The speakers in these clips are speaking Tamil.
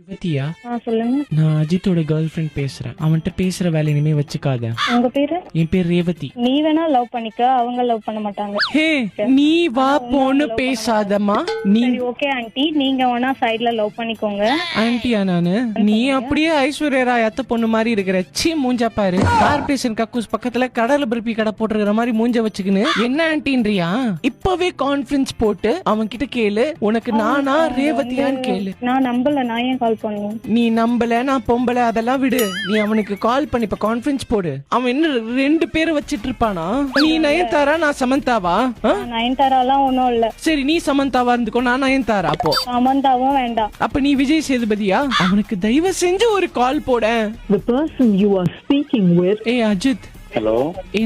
யுவதியா, சொல்லுங்க. நான் அஜித்தோட கேர்ள் ஃப்ரெண்ட் பேசுறேன். அவன்கிட்ட பேசுற வேலை இனிமே வச்சுக்காத. உங்க பேரு? என் பேர் ரேவதி. நீ வேணா லவ் பண்ணிக்க, அவங்க லவ் பண்ண மாட்டாங்க. ஹே, நீ வா போன்னு பேசாதம்மா. நீ சரி, ஓகே ஆண்டி, நீங்க வேணா சைடுல லவ் பண்ணிக்கோங்க. ஆன்ட்டியா நானு? நீ அப்படியே ஐஸ்வர்யா ராய் அத்தை பொண்ணு மாதிரி இருக்கிற. சீ, மூஞ்சா பாரு. கார்பரேஷன் கக்கூஸ் பக்கத்துல கடலை பருப்பி கடை போட்டுருக்கிற மாதிரி மூஞ்ச வச்சுக்கின்னு என்ன ஆன்ட்டின்றியா? இப்பவே கான்ஃபரன்ஸ் போட்டு அவன் கிட்ட கேளு, உனக்கு நானா ரேவதியான்னு கேளு. நான் நம்பல, நான் ஏன் கால் பண்ணணும்? நீ நம்பல, நான் பொம்பளை, அதெல்லாம் விடு. நீ அவனுக்கு கால் பண்ணி இப்ப கான்ஃபரன்ஸ் போடு. அவன் என்ன 2 பேரை வச்சிட்டு இருப்பானா? நீ நயன்தாரா, நான் சமந்தாவா? நயன்தாராலாம் ஒண்ணும் இல்ல. சரி, நீ சமந்தாவா இருந்துக்கோ, நான் நயன்தாரா. அப்போ சமந்தாவும் வேண்டாம். அப்ப நீ விஜய் சேதுபதியா? அவனுக்கு தயவு செஞ்சு ஒரு கால் போட. The person you are speaking with. ஏய் அஜித். ஹலோ.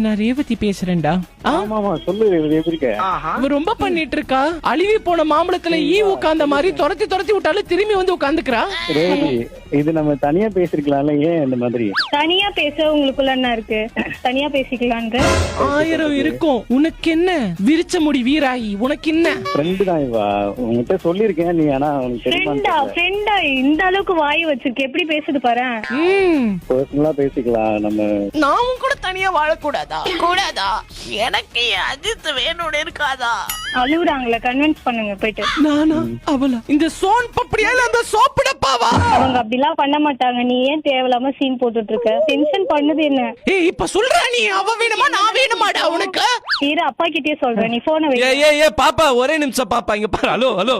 நான் ரேவதி பேசுறேன்டா. ஆமாமா, சொல்லு. எப்படி இருக்க? அவ ரொம்ப பண்ணிட்டு இருக்கா. அழுவி போன மாம்பழத்துல ஈ உட்கார்ந்த மாதிரி துரத்தி துரத்தி விட்டாலும் திரும்பி வந்து உட்கார்ந்துக்கிறா. ரேவதி, இது நம்ம தனியா பேசிருக்கலாம்ல, ஏன் இந்த மாதிரி? தனியா பேச உங்களுக்குள்ள என்ன இருக்கு? தனியா பேசிக்கலான்ற 1000 இருக்கும். உனக்கு என்ன? விரிச்ச முடி வீராயி, உனக்கு என்ன? ஃப்ரெண்டு தான் இவா. உங்ககிட்ட சொல்லிருக்கேன், நீ ஆனா உனக்கு ஃப்ரெண்டா இந்த அளவுக்கு வாய் வச்சிருக்க, எப்படி பேசுது பாரு. பர்சனலா பேசிக்கலாம் நம்ம. நாமும் கூட தனியா வாழக்கூடாதா? கூடாதா? எனக்கு அஜித் வேணும்னு இருக்காதா? அழுகுறாங்களே, கன்வின்ஸ் பண்ணுங்க போயிட்டு. நானா அவளா? இந்த சோன் பப்படியா இல்ல அந்த சோப்பு டப்பாவா? அவங்க அப்படிலாம் பண்ண மாட்டாங்க. நீ ஏன் தேவையில்லாம சீன் போட்டுட்டு இருக்க? டென்ஷன் பண்ணுது என்ன? ஏய், இப்ப சொல்றா நீ, அவ வேணுமா நான் வேணுமாடா உனக்கு? இரு, அப்பா கிட்டயே சொல்றேன், நீ போனை வை. பாப்பா, ஒரே நிமிஷம் பாப்பா, இங்க பாரு. ஹலோ.